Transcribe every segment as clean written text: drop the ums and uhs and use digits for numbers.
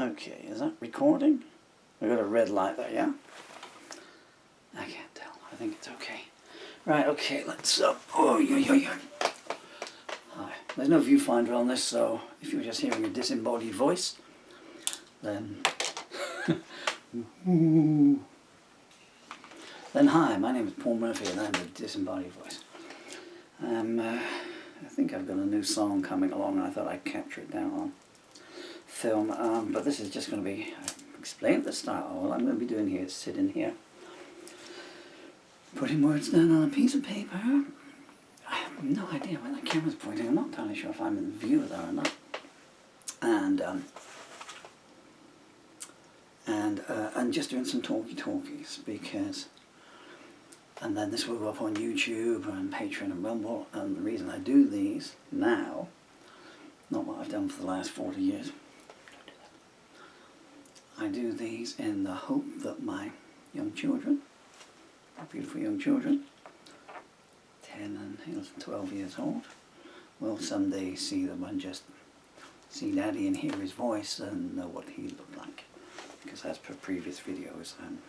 Okay, is that recording? We've got a red light there, yeah? I can't tell. I think it's okay. Right, okay, let's... Hi. There's no viewfinder on this, so if you're just hearing a disembodied voice, then... Then hi, my name is Paul Murphy and I'm the disembodied voice. I think I've got a new song coming along and I thought I'd capture it down on film, but this is just going to be, I explained at the start, all I'm going to be doing here is sitting here, putting words down on a piece of paper. I have no idea where the camera's pointing, I'm not entirely sure if I'm in view there or not. And just doing some talkies because, and then this will go up on YouTube and Patreon and Rumble, and the reason I do these now, not what I've done for the last 40 years, I do these in the hope that my young children, my beautiful young children, 10 and 12 years old, will someday see them and just see Daddy and hear his voice and know what he looked like. Because as per previous videos, I'm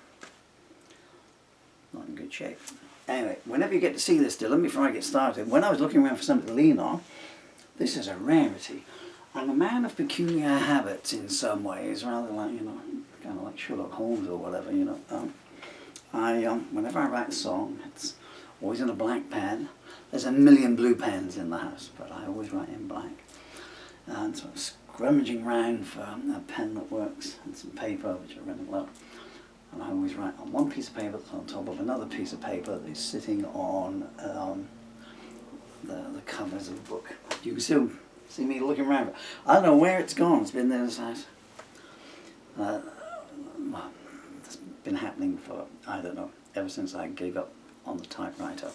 not in good shape. Anyway, whenever you get to see this, Dylan, before I get started, when I was looking around for something to lean on, this is a rarity. I'm a man of peculiar habits in some ways, rather like, you know, kind of like Sherlock Holmes or whatever, you know. Whenever I write a song, it's always in a black pen. There's a million blue pens in the house, but I always write in black. And so I'm scrummaging around for a pen that works and some paper, which are running low. And I always write on one piece of paper that's on top of another piece of paper that is sitting on the covers of the book. You can still see me looking around. I don't know where it's gone. It's been there this house. It's been happening for, I don't know, ever since I gave up on the typewriter.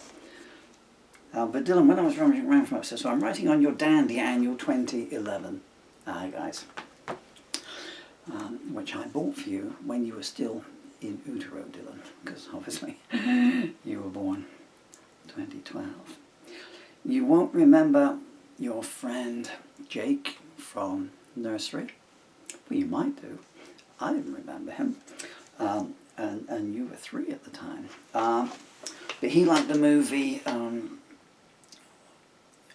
But Dylan, when I was rummaging around for myself, so I'm writing on your Dandy Annual 2011, guys, which I bought for you when you were still in utero, Dylan, because obviously you were born 2012. You won't remember your friend Jake from nursery. Well, you might do. I didn't remember him. And you were 3 at the time. But he liked the movie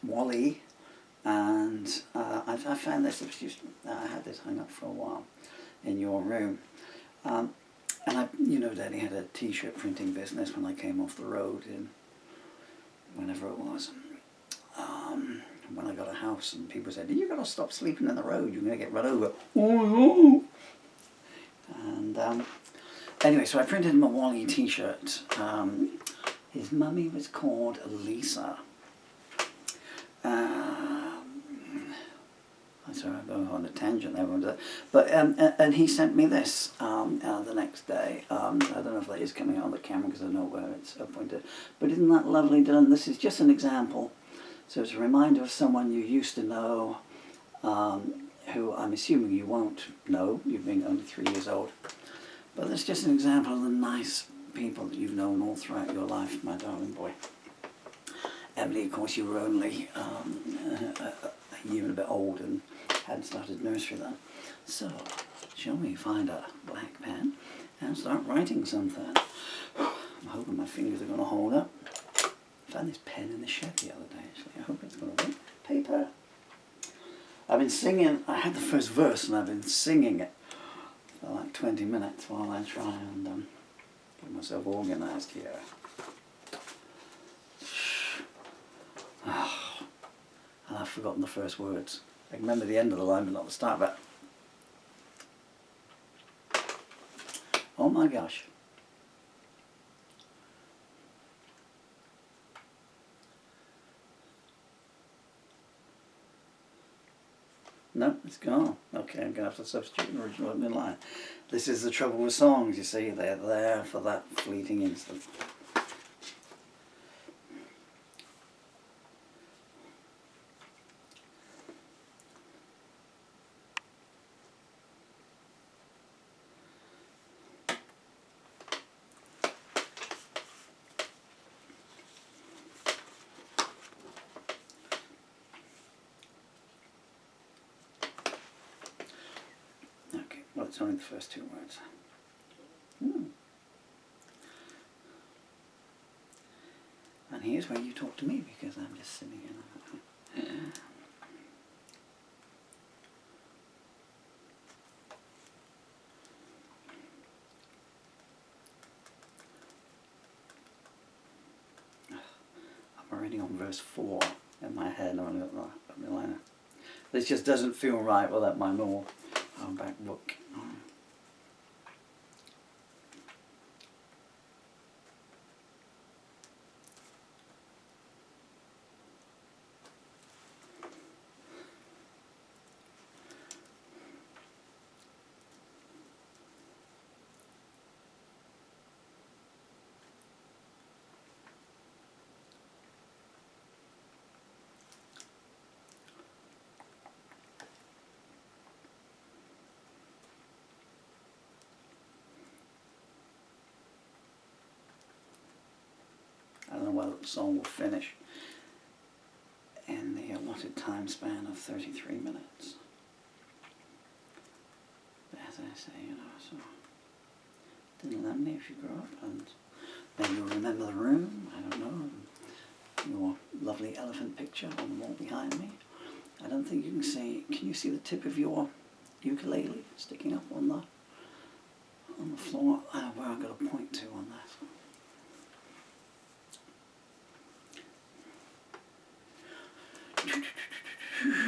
Wall-E, and I found this, I had this hung up for a while in your room. And you know, Daddy had a t-shirt printing business when I came off the road in whenever it was. When I got a house and people said, "You've got to stop sleeping in the road, you're going to get run over." Oh, and anyway, so I printed him a Wall-E t-shirt. His mummy was called Lisa. Sorry, I'm going on a tangent there. But and he sent me this the next day. I don't know if that is coming out on the camera because I know where it's pointed. But isn't that lovely done? This is just an example. So it's a reminder of someone you used to know, who I'm assuming you won't know, you being only 3 years old. But it's just an example of the nice people that you've known all throughout your life, my darling boy. Emily, of course, you were only a year and a bit old and hadn't started nursery then. So, shall we find a black pen and start writing something? I'm hoping my fingers are going to hold up. I found this pen in the shed the other day, actually. I hope it's going to work. Paper. I've been singing, I had the first verse and I've been singing it for like 20 minutes while I try and get myself organised here. And I've forgotten the first words. I can remember the end of the line but not the start of it. Oh my gosh. No, it's gone. Okay, I'm going to have to substitute an original line. This is the trouble with songs, you see. They're there for that fleeting instant. Okay. it's only the first two words. Hmm. And here's where you talk to me, because I'm just sitting in. I'm already on verse 4 in my head. On the liner. This just doesn't feel right without my normal back book. I don't know whether the song will finish in the allotted time span of 33 minutes. But as I say, so didn't let me if you grow up, and maybe you'll remember the room, I don't know, your lovely elephant picture on the wall behind me. I don't think you can see, can you see the tip of your ukulele sticking up on the floor? Where I've got a point to on that.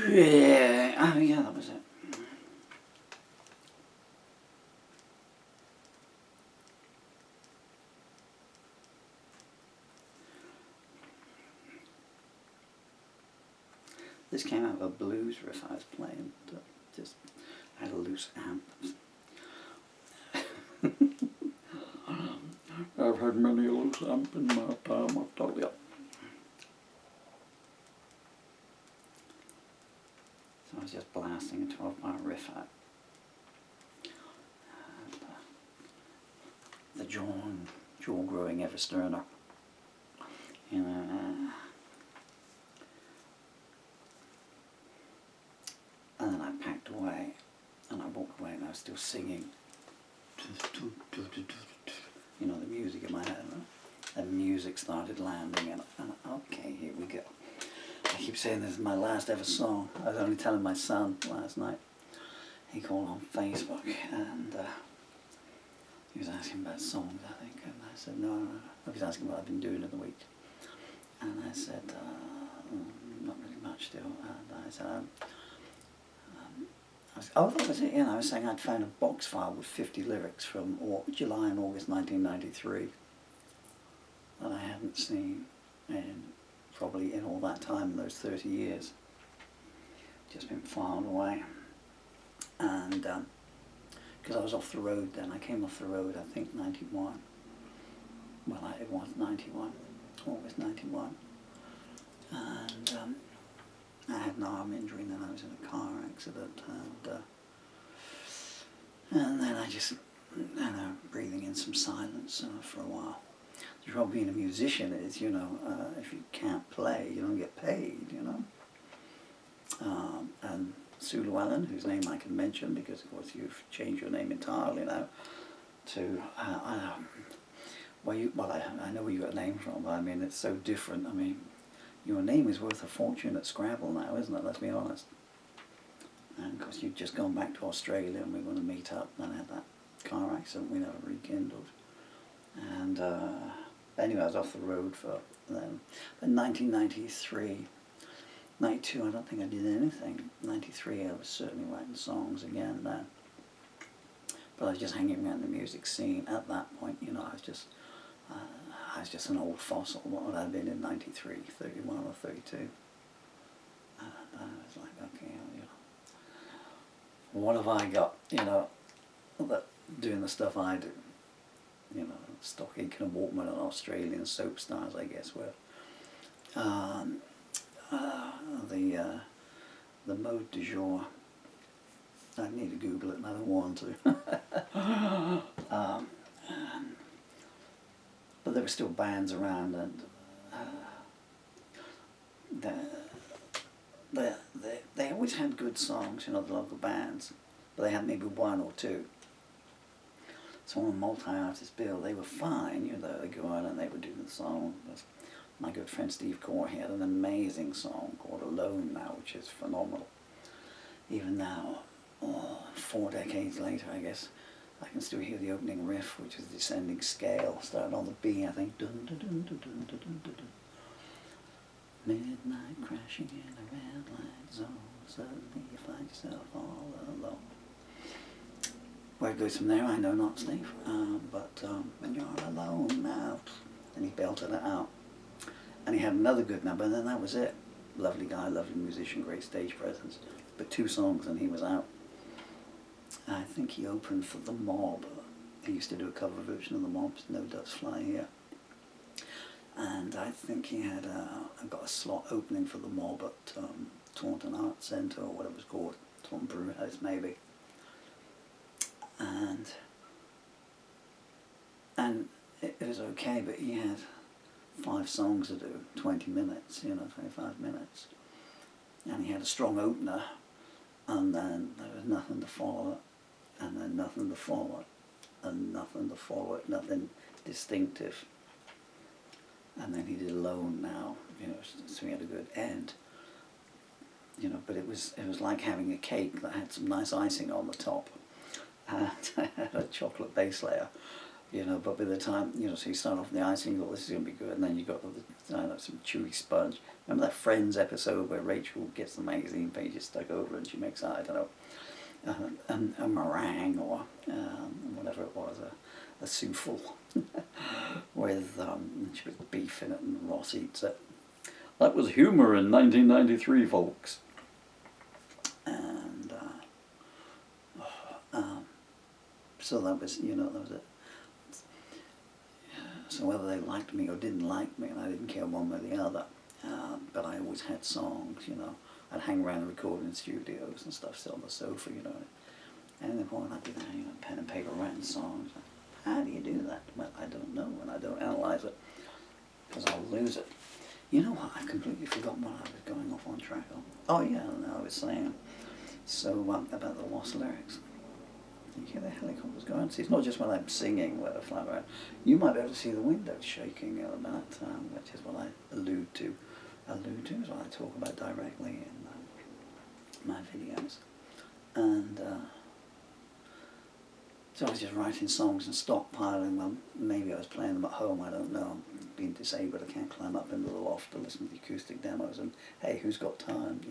Yeah, oh yeah, that was it. This came out of a blues riff I was playing, just had a loose amp. I've had many a loose amp in my time, I'll tell you. So I was just blasting a 12-bar riff out. The jaw growing ever sterner. You know, and then I packed away, and I walked away, and I was still singing. You know, the music in my head. And music started landing, and okay, here we go. I keep saying this is my last ever song. I was only telling my son last night. He called on Facebook, and he was asking about songs, I think, and I said, no. He was asking what I've been doing in the week. And I said, not really much still. And I said, that was it, I was saying I'd found a box file with 50 lyrics from July and August 1993 that I hadn't seen probably in all that time, in those 30 years. Just been filed away. And because I was off the road then, I came off the road, I think 91. Well, it was 91, August 91. And I had an arm injury, and then I was in a car accident, and then I just, breathing in some silence for a while. The trouble being a musician is, if you can't play, you don't get paid, And Sue Llewellyn, whose name I can mention, because of course you've changed your name entirely now, to, I know where you got a name from, but I mean, it's so different. I mean, your name is worth a fortune at Scrabble now, isn't it? Let's be honest. And of course, you've just gone back to Australia, and we were going to meet up, and I had that car accident we never rekindled. And anyway, I was off the road for then. In 1993, 92, I don't think I did anything. 93, I was certainly writing songs again then. But I was just hanging around the music scene at that point. I was just an old fossil. What would I have been in 93, 31 or 32? And I was like, okay, what have I got, that doing the stuff I do? Stock Aitken and Walkman and Australian soap stars, I guess, were the mode du jour. I need to Google it, and I don't want to. But there were still bands around, and they always had good songs, the local bands. but they had maybe one or two. So on a multi-artist bill, they were fine, you know, they go on and they would do the song. My good friend Steve Core, he had an amazing song called Alone Now, which is phenomenal. Even now, 4 decades later, I guess, I can still hear the opening riff, which is a descending scale, starting on the B, I think. Dun, dun, dun, dun, dun, dun, dun, dun. Midnight crashing in a red light zone, suddenly you find yourself all alone. Where it goes from there, I know not, Steve, but when you're alone now, and he belted it out. And he had another good number, and then that was it. Lovely guy, lovely musician, great stage presence. But 2 songs and he was out. I think he opened for The Mob. He used to do a cover version of The Mob's No Doves Fly Here. And I think he had got a slot opening for The Mob at Taunton Arts Centre, or whatever it was called, Taunton Brew House maybe. And it was okay, but he had 5 songs to do, 20 minutes, 25 minutes. And he had a strong opener, and then there was nothing to follow it, and then nothing to follow it, and nothing to follow it, nothing distinctive. And then he did Alone Now, so he had a good end. But it was like having a cake that had some nice icing on the top, and had a chocolate base layer. But by the time, so you start off with the icing, you thought this is going to be good, and then you got some chewy sponge. Remember that Friends episode where Rachel gets the magazine pages stuck over and she makes, I don't know, a meringue or whatever it was, a souffle with she puts beef in it and Ross eats it. That was humour in 1993, folks. And so that was, that was it. So whether they liked me or didn't like me, and I didn't care one way or the other, but I always had songs, I'd hang around the recording studios and stuff, sit on the sofa, and then point I'd be there, pen and paper writing songs. How do you do that? Well, I don't know, and I don't analyse it, because I'll lose it. You know what, I've completely forgotten what I was going off on track on. Oh yeah, no, I was saying, so about the lost lyrics. You hear the helicopters going. See, it's not just when I'm singing where they fly around. You might be able to see the windows shaking at a minute, which is what I allude to. Allude to is what I talk about directly in my videos. And so I was just writing songs and stockpiling them. Maybe I was playing them at home, I don't know. I'm being disabled, I can't climb up into the loft to listen to the acoustic demos. And hey, who's got time,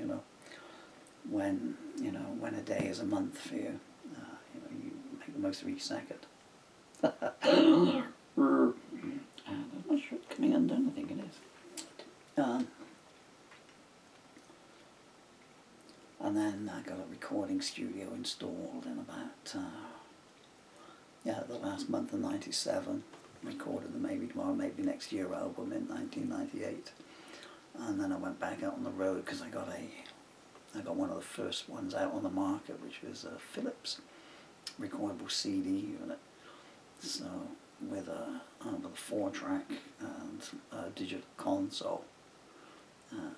when a day is a month for you. You make the most of each second. And I'm not sure it's coming undone, I think it is. And then I got a recording studio installed in about, the last month of '97. Recorded the Maybe Tomorrow, Maybe Next Year album in 1998. And then I went back out on the road because I got one of the first ones out on the market, which was a Philips recordable CD unit, so with a 4-track and a digital console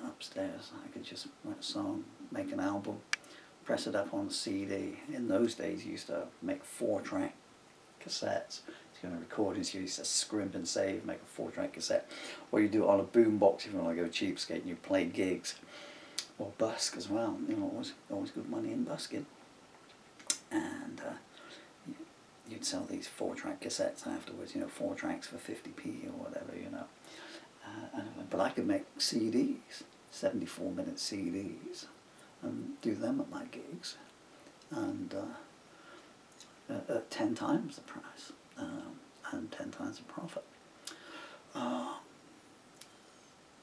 upstairs. I could just write a song, make an album, press it up on a CD. In those days you used to make 4-track cassettes. If you're going to record it, you used to scrimp and save, make a 4-track cassette, or you do it on a boombox if you want to go cheapskate and you play gigs, or busk as well. Always good money in busking. And you'd sell these 4-track cassettes afterwards, 4 tracks for 50p or whatever, but I could make CDs, 74-minute CDs, and do them at my gigs, and at 10 times the price, and 10 times the profit.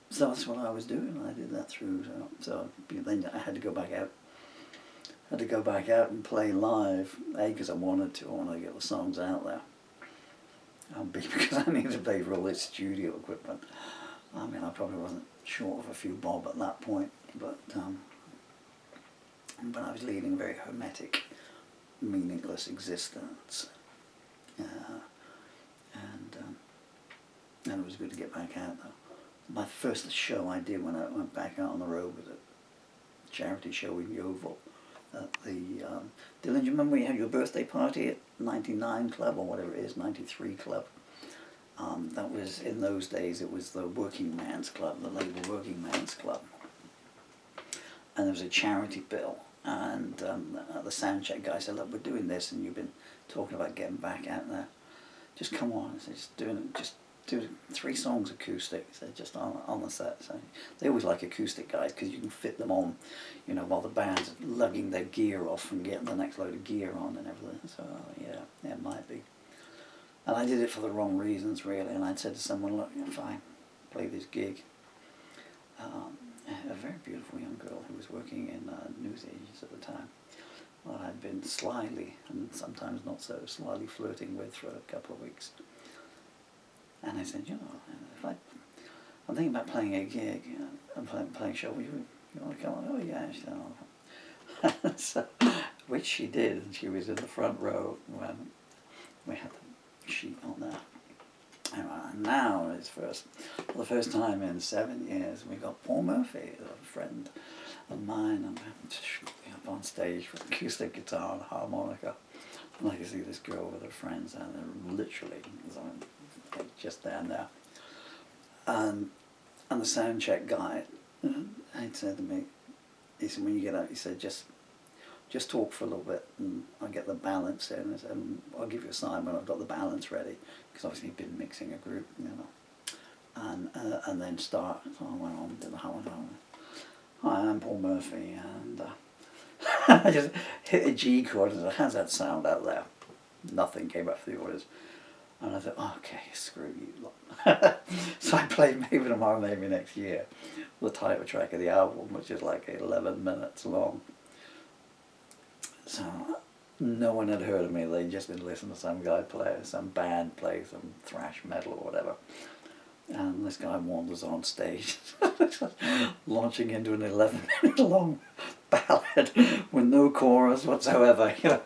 So that's what I was doing. I did that through, so then I had to go back out. And play live, A, because I wanted to get the songs out there, and B, because I needed to pay for all this studio equipment. I mean, I probably wasn't short of a few bob at that point, but I was leading a very hermetic, meaningless existence, and it was good to get back out though. My first show I did when I went back out on the road was a charity show in Yeovil. at the Dylan, do you remember you had your birthday party at 99 Club or whatever it is, 93 Club? That was, in those days, it was the Working Man's Club, the Labour Working Man's Club. And there was a charity bill, and the sound check guy said, look, we're doing this, and you've been talking about getting back out there. Just come on. I said, just do 3 songs acoustic, so just on the set. So they always like acoustic guys because you can fit them on, you know, while the band's lugging their gear off and getting the next load of gear on and everything. So yeah, it might be. And I did it for the wrong reasons, really. And I'd said to someone, look, fine, play this gig. A very beautiful young girl who was working in news agents at the time, well, I'd been slyly, and sometimes not so slyly, flirting with for a couple of weeks. And I said, you know, I'm thinking about playing a gig, I'm playing a show, you want to come on? Oh yeah, she said, oh. So, which she did, and she was in the front row when we had the sheet on there. And now, for the first time in 7 years, we got Paul Murphy, a friend of mine, and up on stage with acoustic guitar and harmonica. And I can see this girl with her friends, and they're literally just down there. And the sound check guy, he said to me, he said, when you get out, he said, just talk for a little bit and I'll get the balance in. I said, I'll give you a sign when I've got the balance ready, because obviously he'd been mixing a group, you know, and then start. So I went on, did the harmony. Hi, I'm Paul Murphy, and I just hit a G chord and said, how's that sound out there? Nothing came up for the orders. And I thought, oh, okay, screw you lot. So I played Maybe Tomorrow, Maybe Next Year, the title track of the album, which is like 11 minutes long. So no one had heard of me. They'd just been listening to some guy play, some band play some thrash metal or whatever. And this guy wanders on stage, launching into an 11-minute long ballad with no chorus whatsoever, you know.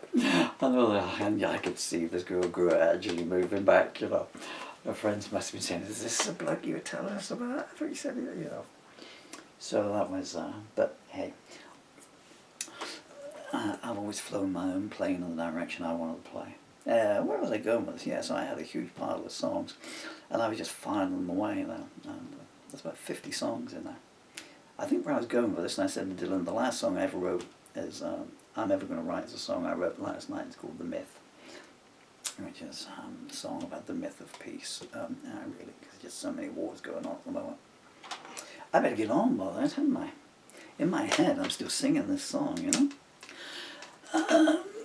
And I could see this girl gradually moving back, you know. Her friends must have been saying, is this the bloke you were telling us about? I thought you said it, you know. So that was, but hey. I've always flown my own plane in the direction I wanted to play. Where was I going with this? Yeah, so I had a huge pile of songs, and I was just firing them away now. And there's about 50 songs in there. I think where I was going with this, and I said to Dylan, the last song I ever wrote is I'm Ever Gonna Write, is a song I wrote last night. It's called The Myth, which is a song about the myth of peace. And I really, because there's just so many wars going on at the moment. I better get on with that, hadn't I? In my head, I'm still singing this song, you know?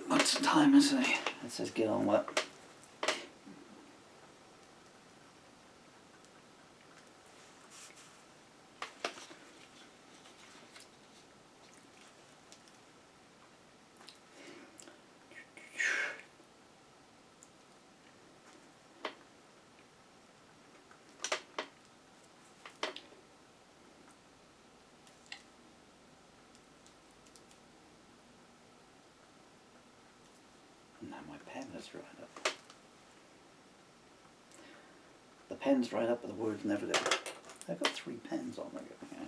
What's the time, I say? It says get on what? Now my pen is dried up. The pen's dried up, but the words never do. I've got 3 pens on the go. Yeah.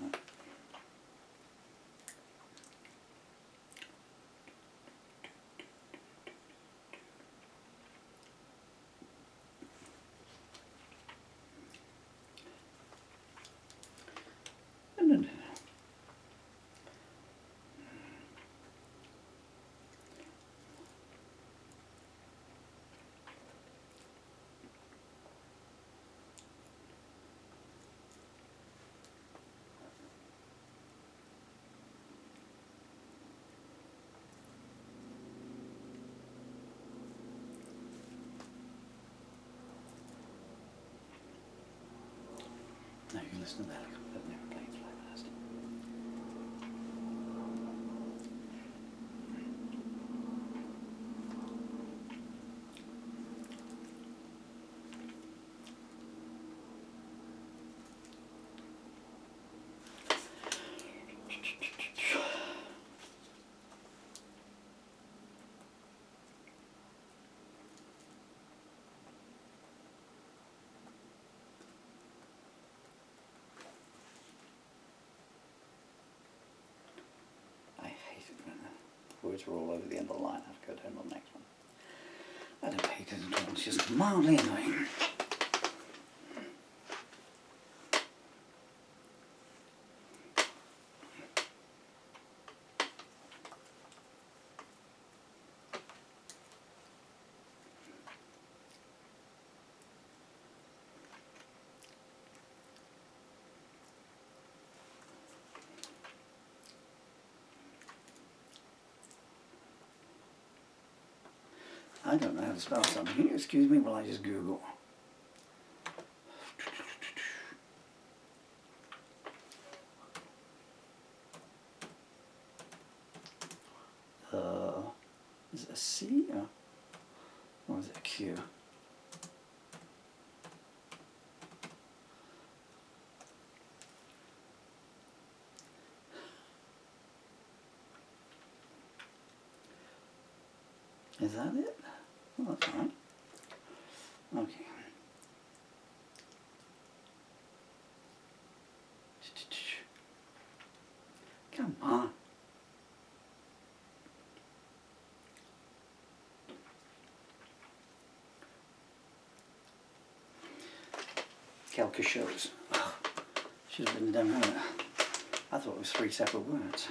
Now you can listen to that. I've never played fly past. words are all over the end of the line. I have to go down to the next one. I don't hate it at all, it's just mildly annoying. I don't know how to spell something. Can you excuse me while I just Google? Is it a C or is it a Q? Is that it? Well, that's fine. Okay. Come on. Quelque chose. Should have been down here. I thought it was 3 separate words.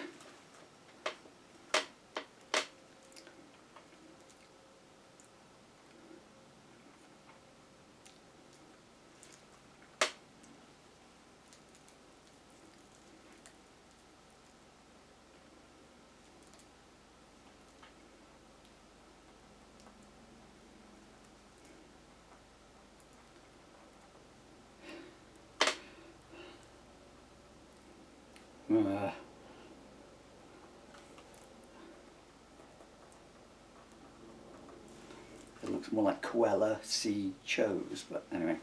It looks more like Coella C. Chose, but anyway.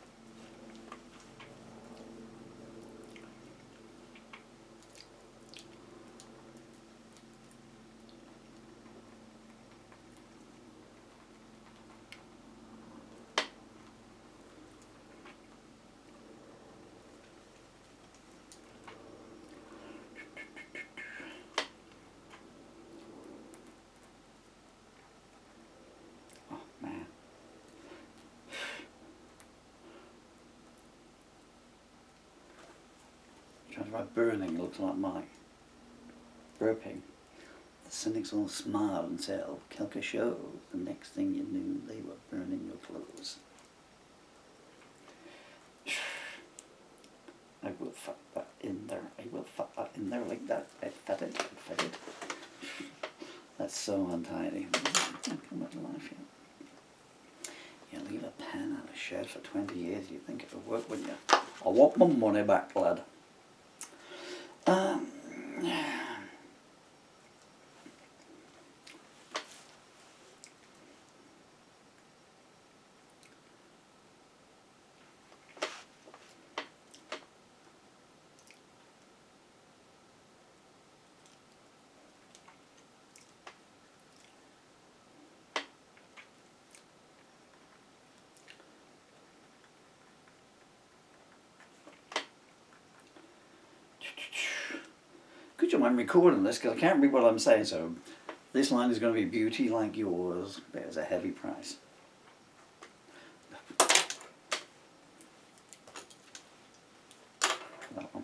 Trying to write burning looks like my burping. The cynics all smiled and said, "Oh, quelque chose." The next thing you knew, they were burning your clothes. I will fuck that in there. I will fuck that in there like that. I fed it. I fed it. That's so untidy. Come back to life yet. You leave a pen out of shed for 20 years, you think it would work, wouldn't you? I want my money back, lad. Could you mind recording this, because I can't read what I'm saying, so this line is going to be beauty like yours bears a heavy price. That one.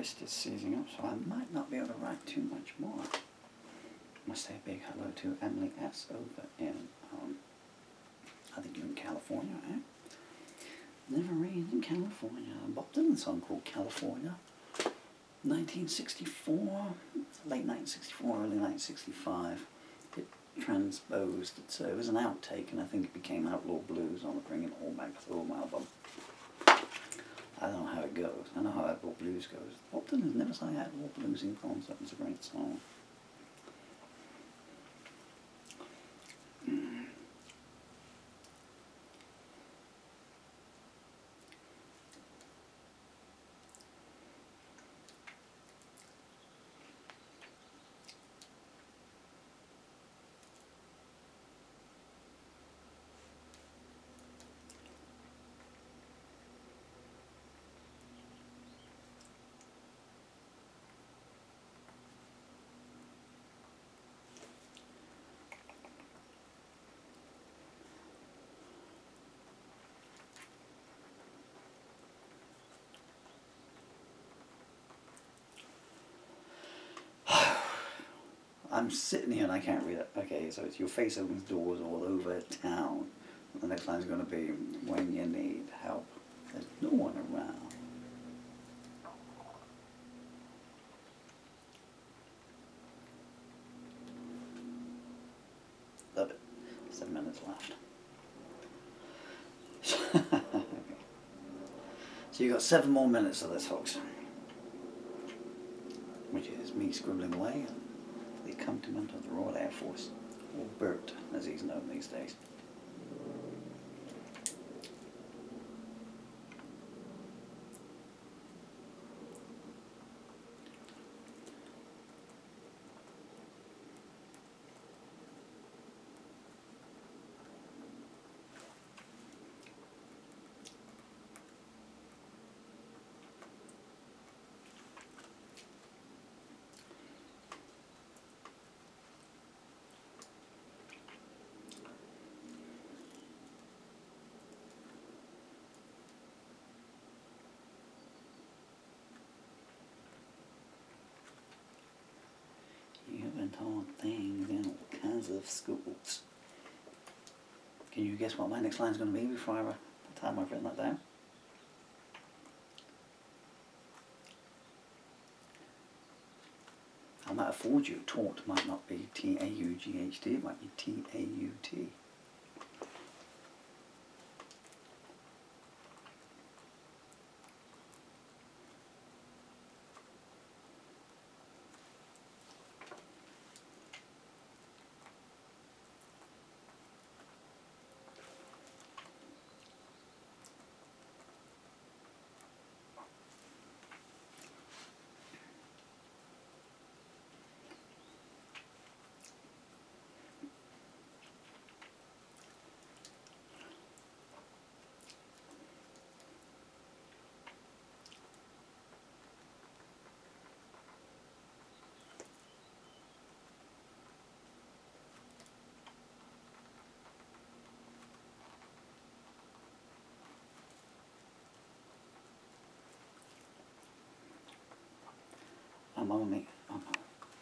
wrist is seizing up, so I might not be able to write too much more. I must say a big hello to Emily S. over in, I think you're in California, eh? Never rained in California. Bob Dylan song called California. 1964, late 1964, early 1965. It transposed, it was an outtake, and I think it became Outlaw Blues on the Bring It All Back Home album. I don't know how it goes. I know how Outlaw Blues goes. Bob Dylan never sang Outlaw Blues in concert. It's a great song. I'm sitting here and I can't read it. Okay, so it's your face opens doors all over town. The next line's going to be when you need help. There's no one around. Love it. 7 minutes left. So you got 7 more minutes of this, folks. Which is me scribbling away and the accompaniment of the Royal Air Force, or BERT as he's known these days. You've been taught things in all kinds of schools. Can you guess what my next line's going to be before the time I've written that down? I might have fooled you. Taught might not be T-A-U-G-H-T, it might be T-A-U-T.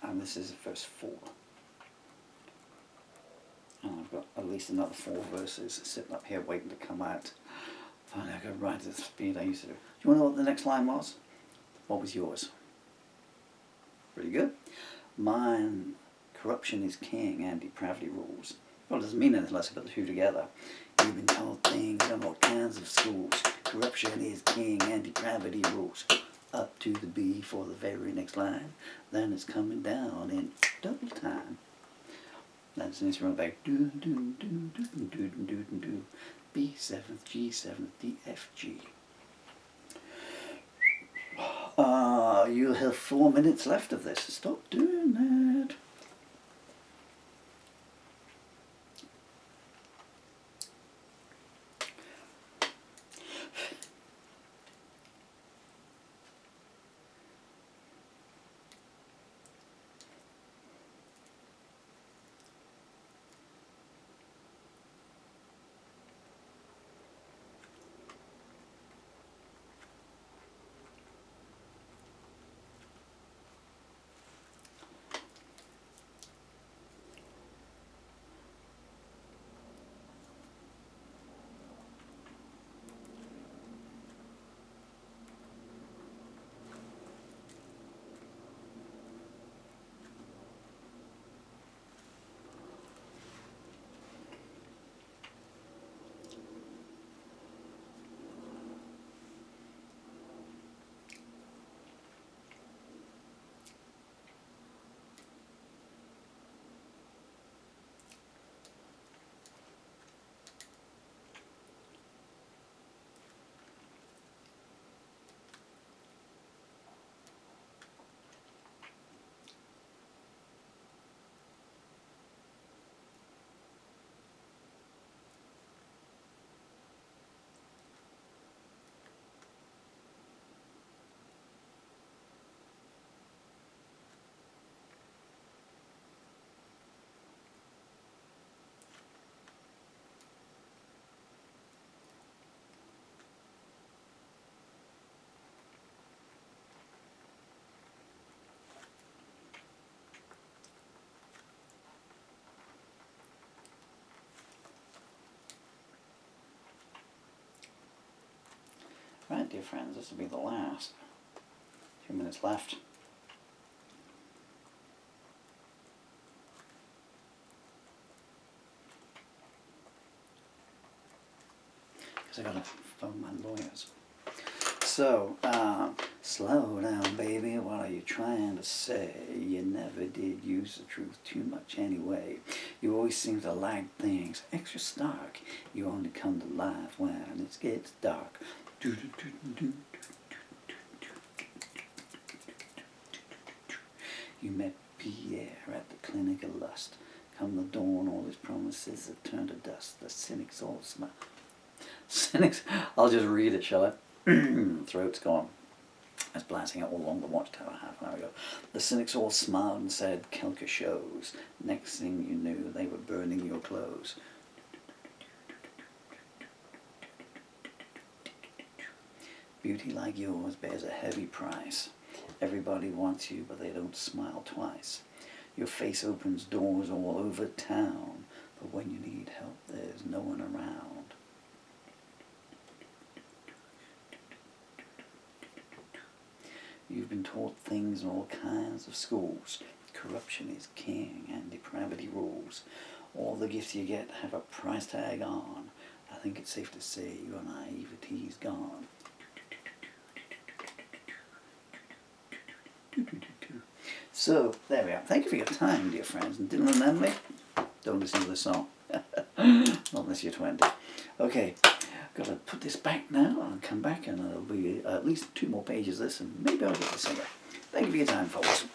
And this is verse 4. And I've got at least another 4 verses sitting up here waiting to come out. Finally I could write at the speed I used to do. Do you want to know what the next line was? What was yours? Pretty good. Mine, corruption is king and depravity rules. Well, it doesn't mean anything unless I put the two together. You've been told things in all kinds of schools. Corruption is king and depravity rules. Up to the B for the very next line. Then it's coming down in double time. That's an instrument back. Do do do do do do do do. B7, G7, D, F, G. You'll have 4 minutes left of this. Stop doing that. Right, dear friends, this will be the last. 2 minutes left. Because I got to phone my lawyers. So, slow down, baby, what are you trying to say? You never did use the truth too much anyway. You always seem to lag things extra stark. You only come to life when it gets dark. You met Pierre at the clinic of lust. Come the dawn, all his promises have turned to dust. The cynics all smile. Cynics, I'll just read it, shall I? Throat's gone. I was blasting out all along the watchtower half an hour ago. The cynics all smiled and said, Kelka shows. Next thing you knew, they were burning your clothes. Beauty like yours bears a heavy price. Everybody wants you, but they don't smile twice. Your face opens doors all over town, but when you need help, there's no one around. You've been taught things in all kinds of schools. Corruption is king and depravity rules. All the gifts you get have a price tag on. I think it's safe to say your naivety's gone. So, there we are. Thank you for your time, dear friends. And didn't remember me? Don't listen to this song. Not unless you're 20. Okay, got to put this back now. I'll come back and there'll be at least 2 more pages of this, and maybe I'll get the singer. Thank you for your time, folks.